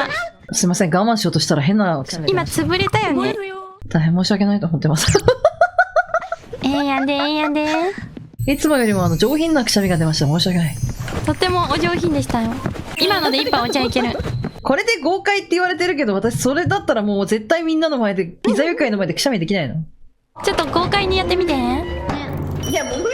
今。すいません、我慢しようとしたら変な。今潰れたよね。大変申し訳ないと思ってます。ええやんで、ええやんで。いつもよりも上品なくしゃみが出ました。申し訳ない。とってもお上品でしたよ。今ので一杯お茶いける。これで豪快って言われてるけど、私それだったらもう絶対みんなの前で、ピザ愉快の前でくしゃみできないの。ちょっと豪快にやってみて。いや、もう無理